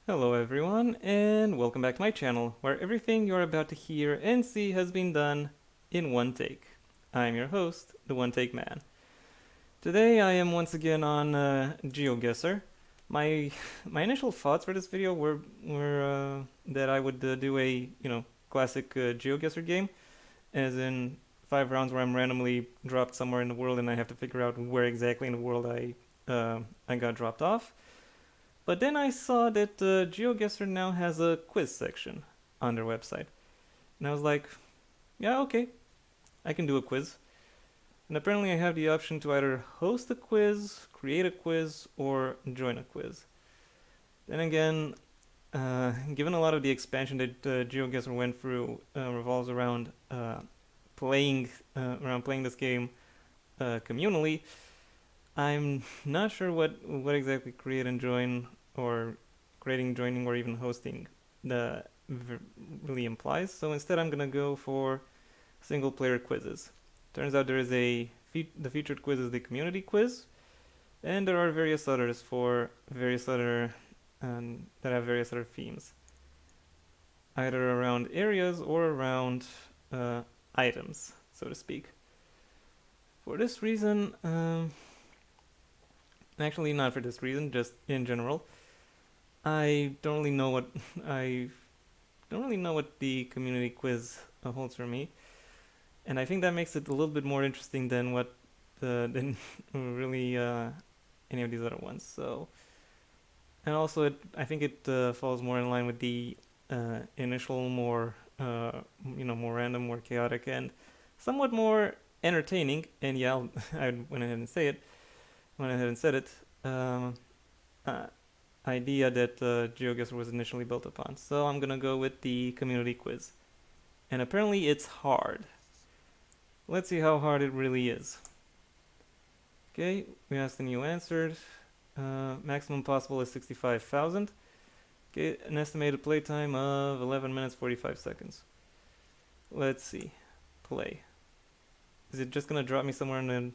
Hello everyone, and welcome back to my channel, where everything you're about to hear and see has been done in one take. I'm your host, the One Take Man. Today I am once again on Geoguessr. My my initial thoughts for this video were that I would do a classic Geoguessr game, as in 5 rounds where I'm randomly dropped somewhere in the world and I have to figure out where exactly in the world I got dropped off. But then I saw that GeoGuessr now has a quiz section on their website. And I was like, yeah, okay, I can do a quiz. And apparently I have the option to either host a quiz, create a quiz, or join a quiz. Then again, given a lot of the expansion that GeoGuessr went through revolves around playing this game communally, I'm not sure what exactly create and join or creating, joining, or even hosting the really implies. So instead, I'm gonna go for single player quizzes. Turns out there is the featured quiz is the community quiz, and there are various others for various other that have various other themes, either around areas or around items, so to speak. For this reason, actually not for this reason, just in general, I don't really know what I don't really know what the community quiz holds for me, and I think that makes it a little bit more interesting than what than really any of these other ones. So, and also I think it falls more in line with the initial more random, more chaotic, and somewhat more entertaining. And yeah, I went ahead and said it. Um, uh, Idea that GeoGuessr was initially built upon. So I'm gonna go with the community quiz. And apparently it's hard. Let's see how hard it really is. Okay, we asked and you answered. Maximum possible is 65,000. Okay, an estimated playtime of 11 minutes 45 seconds. Let's see. Play. Is it just gonna drop me somewhere in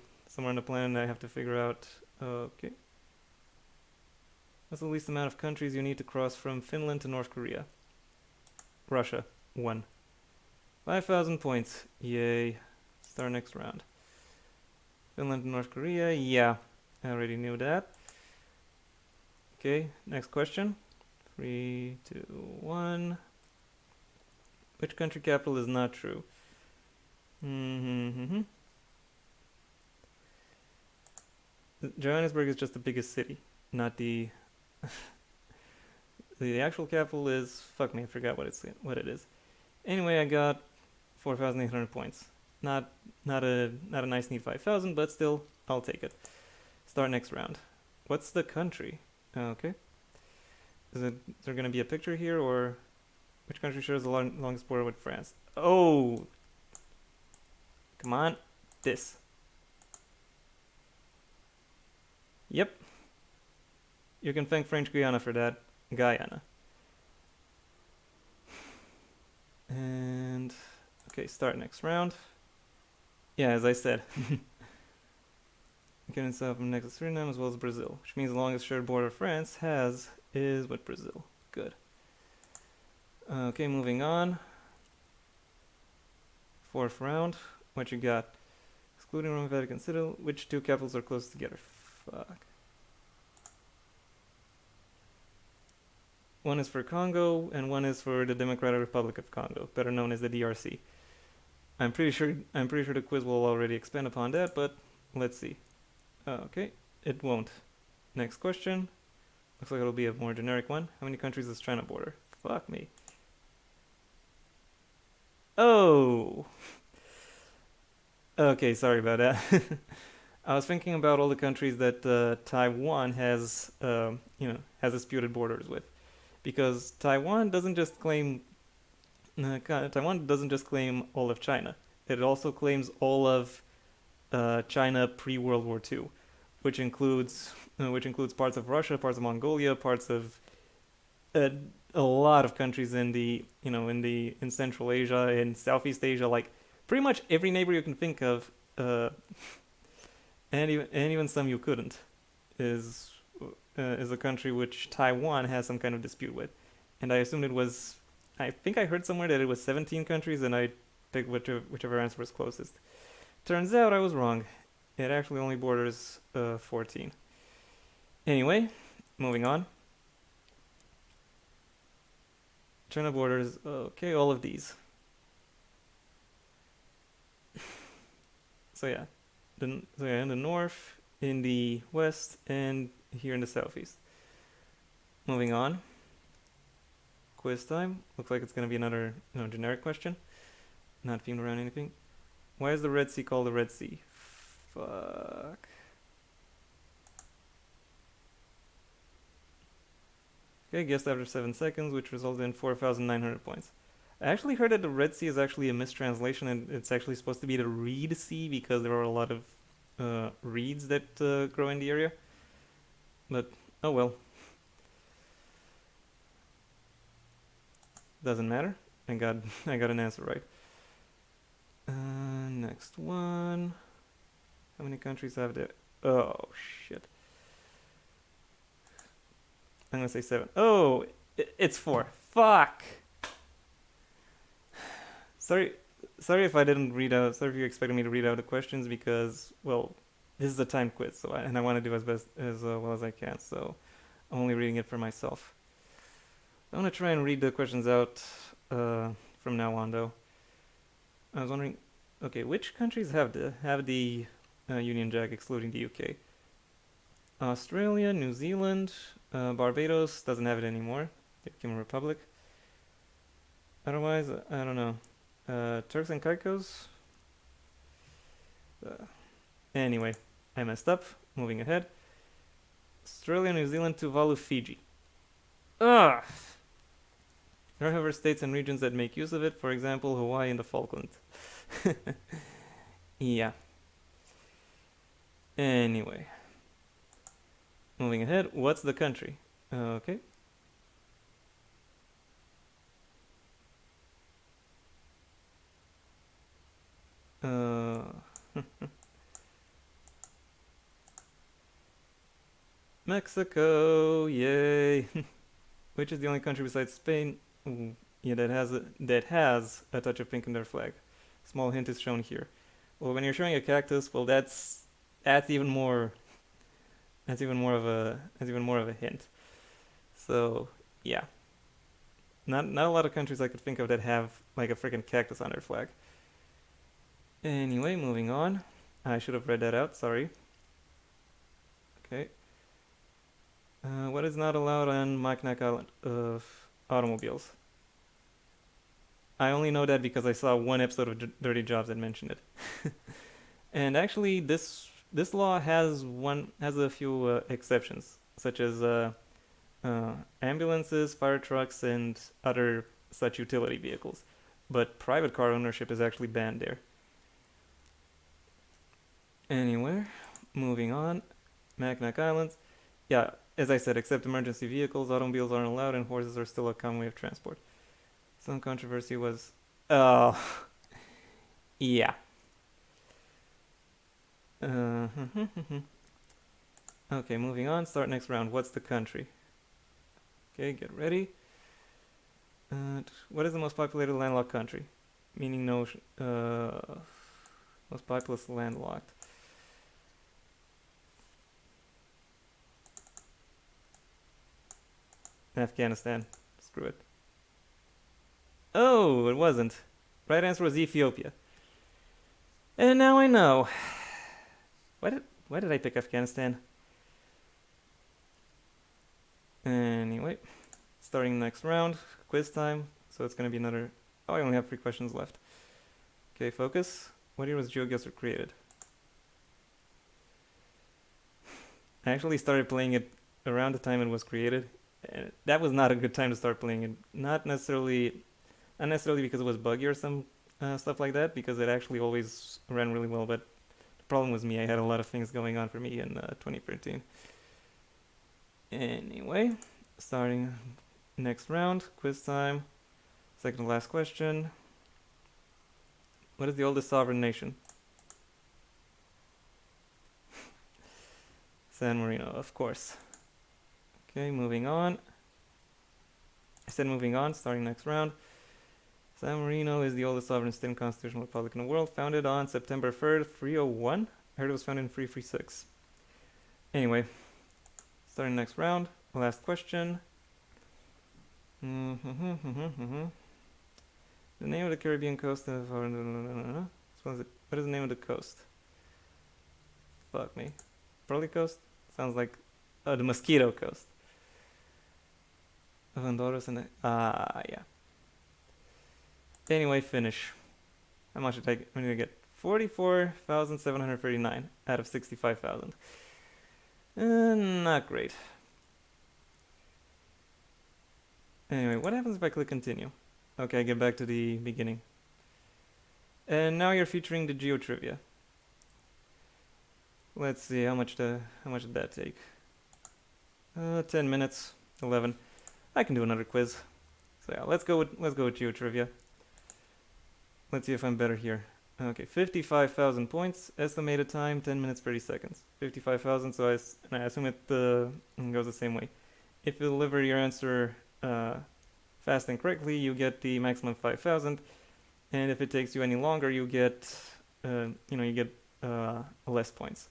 the planet and I have to figure out? Okay. What's the least amount of countries you need to cross from Finland to North Korea? Russia. 1. 5,000 points. Yay. Start next round. Finland to North Korea. Yeah, I already knew that. Okay, next question. 3, 2, 1. Which country capital is not true? Johannesburg is just the biggest city, not the the actual capital is, fuck me, I forgot what it is. Anyway, I got 4,800 points. Not a nice neat 5,000, but still, I'll take it. Start next round. What's the country? Okay. Is there gonna be a picture here, or which country shares the longest border with France? Oh, come on, this. Yep. You can thank French Guiana for that. Guyana. And okay, start next round. Yeah, as I said. Getting itself from next to Suriname as well as Brazil, which means the longest shared border France has is with Brazil. Good. Okay, moving on. 4th round. What you got? Excluding Roman Vatican City, which two capitals are close together? Fuck. One is for Congo, and one is for the Democratic Republic of Congo, better known as the DRC. I'm pretty sure the quiz will already expand upon that, but let's see. Okay, it won't. Next question. Looks like it'll be a more generic one. How many countries does China border? Fuck me. Oh! Okay, sorry about that. I was thinking about all the countries that Taiwan has disputed borders with, because Taiwan doesn't just claim all of China. It also claims all of China pre-World War II, which includes parts of Russia, parts of Mongolia, parts of uh, a lot of countries in in Central Asia, in Southeast Asia, like pretty much every neighbor you can think of, and even some you couldn't, is is a country which Taiwan has some kind of dispute with, and I assumed it was. I think I heard somewhere that it was 17 countries, and I picked whichever answer was closest. Turns out I was wrong. It actually only borders 14. Anyway, moving on. China borders. Okay, all of these. So yeah, in the north, in the west, and here in the southeast. Moving on. Quiz time. Looks like it's gonna be another generic question, not themed around anything. Why is the Red Sea called the Red Sea? Fuck. Okay, guessed after 7 seconds, which resulted in 4,900 points. I actually heard that the Red Sea is actually a mistranslation, and it's actually supposed to be the Reed Sea because there are a lot of reeds that grow in the area. But oh well, doesn't matter. I got an answer right. Next one. How many countries have there? Oh shit. I'm gonna say 7. Oh, it's 4. Fuck. Sorry if I didn't read out. Sorry if you expected me to read out the questions because, well, this is a time quiz, so and I want to do as well as I can. So I'm only reading it for myself. I want to try and read the questions out from now on, though. I was wondering, okay, which countries have the Union Jack excluding the UK? Australia, New Zealand, Barbados doesn't have it anymore. They became a republic. Otherwise, I don't know. Turks and Caicos. Anyway, I messed up. Moving ahead. Australia, New Zealand, Tuvalu, Fiji. Ugh! There are, however, states and regions that make use of it. For example, Hawaii and the Falklands. Yeah. Anyway. Moving ahead. What's the country? Okay. Mexico, yay! Which is the only country besides Spain, that has a touch of pink in their flag. Small hint is shown here. Well, when you're showing a cactus, well, that's even more of a hint. So yeah, not a lot of countries I could think of that have like a freaking cactus on their flag. Anyway, moving on. I should have read that out. Sorry. Okay. What is not allowed on Mackinac Island of automobiles? I only know that because I saw one episode of Dirty Jobs that mentioned it. And actually, this law has a few exceptions, such as ambulances, fire trucks, and other such utility vehicles. But private car ownership is actually banned there. Anyway, moving on. Mackinac Island. Yeah, as I said, except emergency vehicles, automobiles aren't allowed, and horses are still a common way of transport. Some controversy was... Oh... yeah. Okay, moving on. Start next round. What's the country? Okay, get ready. What is the most populated landlocked country? Meaning no... most populous landlocked. Afghanistan. Screw it. Oh, it wasn't. Right answer was Ethiopia. And now I know. Why did I pick Afghanistan? Anyway, starting next round, quiz time. So it's gonna be another. Oh, I only have 3 questions left. Okay, focus. What year was Geoguessr created? I actually started playing it around the time it was created. And that was not a good time to start playing it. Not necessarily because it was buggy or some stuff like that, because it actually always ran really well. But the problem was me. I had a lot of things going on for me in 2013. Anyway, starting next round, quiz time. Second to last question. What is the oldest sovereign nation? San Marino, of course. Okay, moving on. I said moving on, starting next round. San Marino is the oldest sovereign state and constitutional republic in the world, founded on September 3rd, 301. I heard it was founded in 336. Anyway, starting next round. Last question. The name of the Caribbean coast of... What is the name of the coast? Fuck me. Pearly Coast? Sounds like... Oh, the Mosquito Coast. Of Honduras and... yeah. Anyway, finish. How much did I get? 44,739 out of 65,000. Not great. Anyway, what happens if I click continue? Okay, I get back to the beginning. And now you're featuring the Geo Trivia. Let's see, how much did that take? 10 minutes, 11. I can do another quiz. So yeah, let's go with Geo Trivia. Let's see if I'm better here. Okay, 55,000 points, estimated time 10 minutes 30 seconds. 55,000, so I assume it goes the same way. If you deliver your answer fast and correctly, you get the maximum 5,000, and if it takes you any longer, you get less points.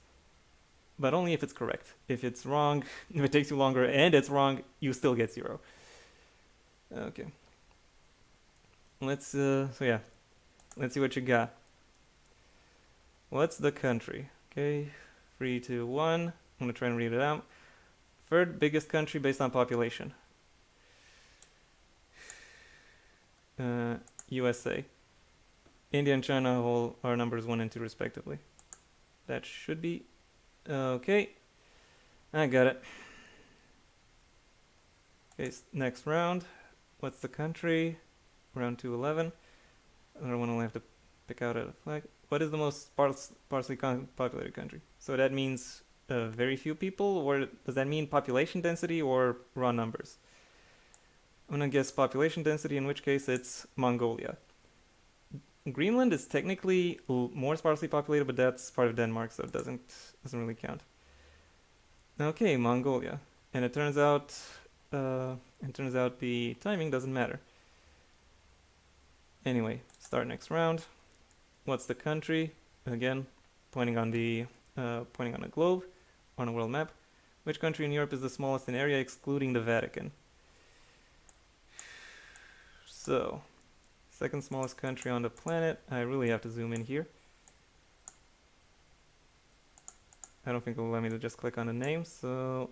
But only if it's correct. If it's wrong, if it takes you longer and it's wrong, you still get 0. Okay. Let's see what you got. What's the country? Okay, 3, 2, 1. I'm gonna try and read it out. Third biggest country based on population. USA. India and China are numbers 1 and 2 respectively. That should be okay. I got it. Okay, next round. What's the country? Round 211. Another one I'll have to pick out a flag. What is the most sparsely populated country? So that means very few people, or does that mean population density or raw numbers? I'm gonna guess population density, in which case it's Mongolia. Greenland is technically more sparsely populated, but that's part of Denmark, so it doesn't really count. Okay, Mongolia, and it turns out the timing doesn't matter. Anyway, start next round. What's the country? Again, pointing on a globe on a world map. Which country in Europe is the smallest in area, excluding the Vatican? So, second smallest country on the planet. I really have to zoom in here. I don't think it will let me to just click on the name, so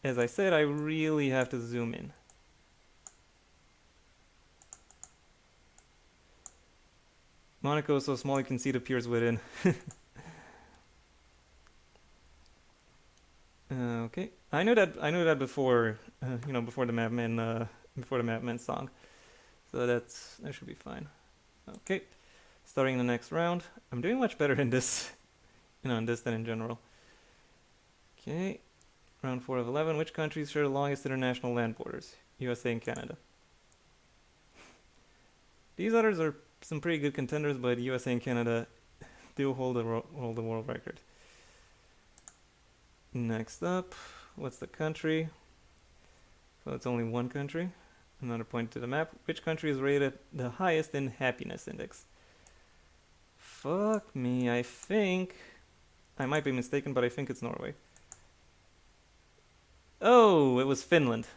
as I said, I really have to zoom in. Monaco is so small you can see the piers within. Okay, I knew that before, before the Mapman song, so that should be fine. Okay, starting the next round. I'm doing much better in this, in this than in general. Okay, round 4 of 11. Which countries share the longest international land borders? USA and Canada. These others are some pretty good contenders, but USA and Canada do hold the world record. Next up, what's the country? So it's only one country. Another point to the map. Which country is rated the highest in happiness index? Fuck me, I think... I might be mistaken, but I think it's Norway. Oh, it was Finland.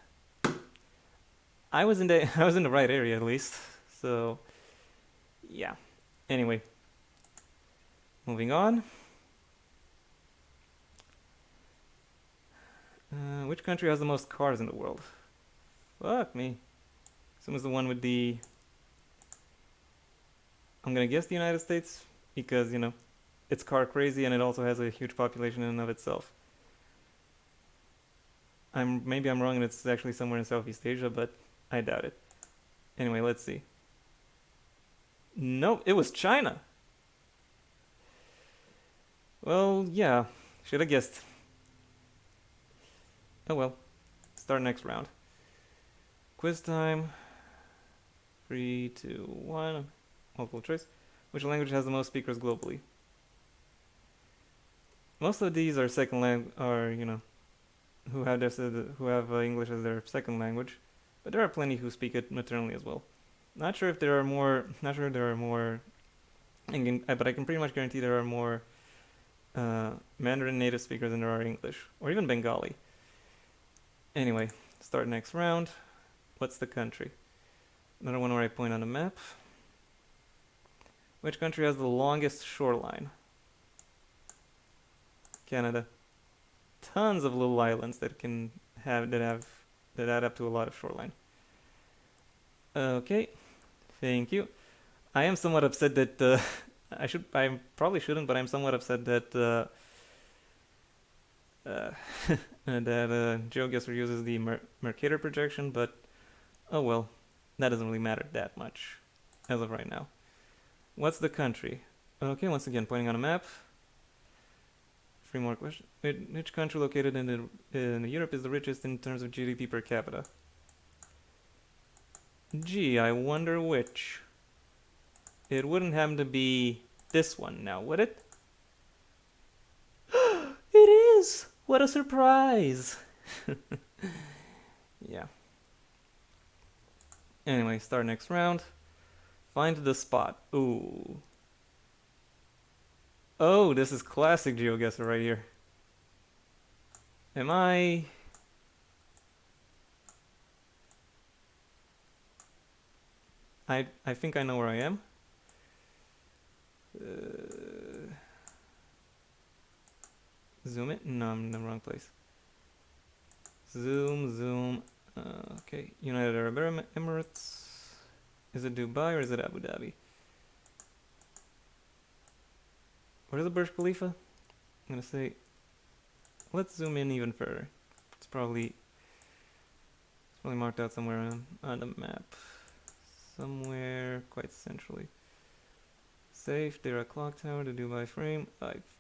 I was in the right area at least. So, yeah. Anyway, moving on. Which country has the most cars in the world? Fuck me. Assume it's the one with the... I'm gonna guess the United States, because, it's car crazy and it also has a huge population in and of itself. Maybe I'm wrong and it's actually somewhere in Southeast Asia, but I doubt it. Anyway, let's see. No, it was China. Well, yeah, should have guessed. Oh well, start next round. Quiz time. 3, 2, 1. Multiple choice. Which language has the most speakers globally? Most of these are who have English as their second language, but there are plenty who speak it maternally as well. Not sure if there are more. Not sure if there are more. But I can pretty much guarantee there are more Mandarin native speakers than there are English, or even Bengali. Anyway, start next round. What's the country? Another one where I point on a map. Which country has the longest shoreline? Canada. Tons of little islands that add up to a lot of shoreline. Okay, thank you. I am somewhat upset that I probably shouldn't, but I'm somewhat upset that Geoguessr uses the Mercator projection, but oh well, that doesn't really matter that much as of right now. What's the country? Okay, once again, pointing on a map. 3 more questions. Which country located in Europe is the richest in terms of GDP per capita? Gee, I wonder which. It wouldn't happen to be this one now, would it? It is! What a surprise! Yeah. Anyway, start next round. Find the spot. Ooh. Oh, this is classic GeoGuessr right here. Am I... I think I know where I am. Zoom it? No, I'm in the wrong place. Zoom. Okay, United Arab Emirates. Is it Dubai or is it Abu Dhabi? What is the Burj Khalifa? I'm gonna say, let's zoom in even further. It's probably marked out somewhere on the map. Somewhere quite centrally. Safe, Dira clock tower, the Dubai frame.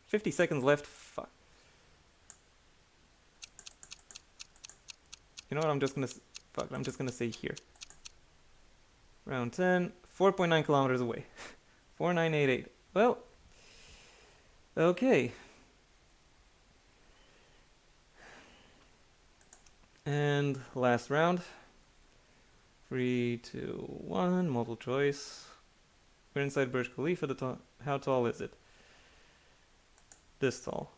50 seconds left. Fuck. You know what? I'm just gonna say here. Round 10, 4.9 kilometers away. 4988. Well, okay. And last round. 3, 2, 1, multiple choice. We're inside Burj Khalifa. How tall is it? This tall.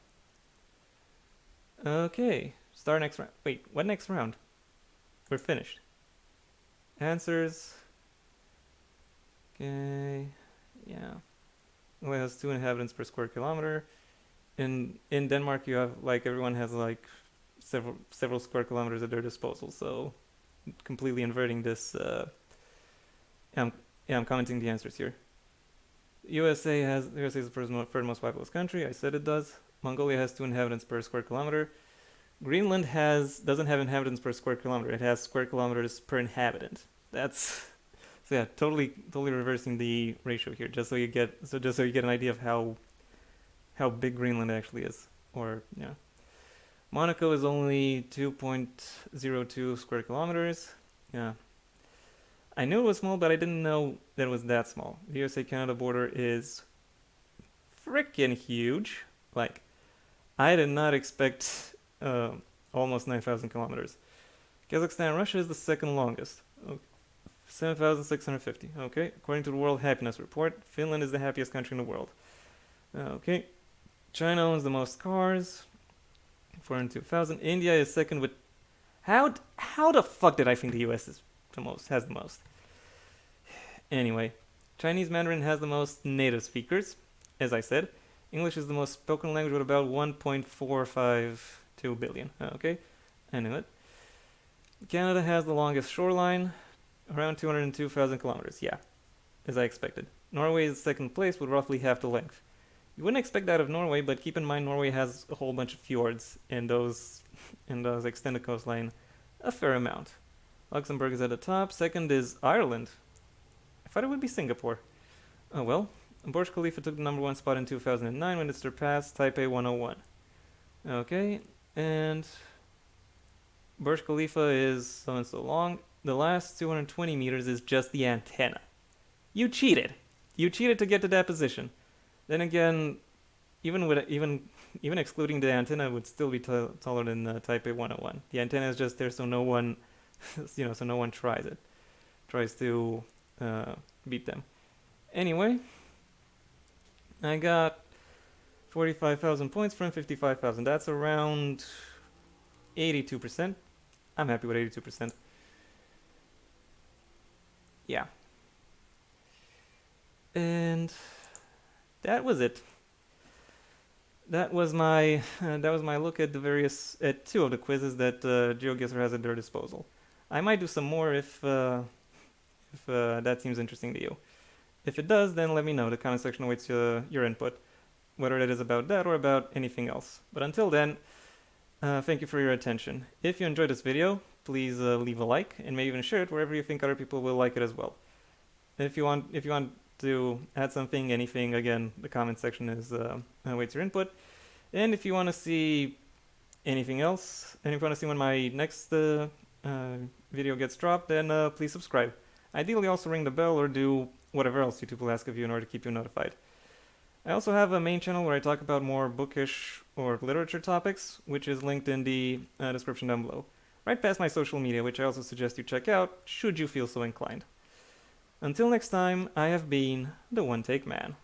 Okay, start next round. Wait, what next round? We're finished. Answers. Okay, yeah. Well, it has 2 inhabitants per square kilometer. In Denmark, you have everyone has several square kilometers at their disposal. So, completely inverting this. I'm commenting the answers here. USA is the third most populous country. I said it does. Mongolia has 2 inhabitants per square kilometer. Greenland doesn't have inhabitants per square kilometer. It has square kilometers per inhabitant. That's so yeah, totally reversing the ratio here, just so you get an idea of how big Greenland actually is. Or yeah, Monaco is only 2.02 square kilometers. Yeah. I knew it was small, but I didn't know that it was that small. The USA-Canada border is freaking huge. I did not expect almost 9,000 kilometers. Kazakhstan, Russia is the second longest. 7,650. Okay, according to the World Happiness Report, Finland is the happiest country in the world. Okay, China owns the most cars. 402,000. India is second with... How the fuck did I think the US has the most? Anyway, Chinese Mandarin has the most native speakers, as I said. English is the most spoken language with about 1.452 billion. Okay, I knew it. Canada has the longest shoreline, around 202,000 kilometers. Yeah, as I expected. Norway is second place with roughly half the length. You wouldn't expect that of Norway, but keep in mind Norway has a whole bunch of fjords and those extend the coastline a fair amount. Luxembourg is at the top. Second is Ireland. I thought it would be Singapore. Oh well. Burj Khalifa took the number 1 spot in 2009 when it surpassed Taipei 101. Okay, and Burj Khalifa is so and so long. The last 220 meters is just the antenna. You cheated. You cheated to get to that position. Then again, even even excluding the antenna, would still be taller than Taipei 101. The antenna is just there so no one, so no one tries to beat them. Anyway, I got 45,000 points from 55,000. That's around 82%. I'm happy with 82%. Yeah. And that was it. That was my look at two of the quizzes that Geoguessr has at their disposal. I might do some more if that seems interesting to you. If it does, then let me know. The comment section awaits your input, whether that is about that or about anything else. But until then, thank you for your attention. If you enjoyed this video, please leave a like and maybe even share it wherever you think other people will like it as well. If you want to add something, anything, again, the comment section awaits your input. And if you want to see anything else, and if you want to see when my next video gets dropped, then please subscribe. Ideally, also ring the bell or do whatever else YouTube will ask of you in order to keep you notified. I also have a main channel where I talk about more bookish or literature topics, which is linked in the description down below, right past my social media, which I also suggest you check out should you feel so inclined. Until next time, I have been the One Take Man.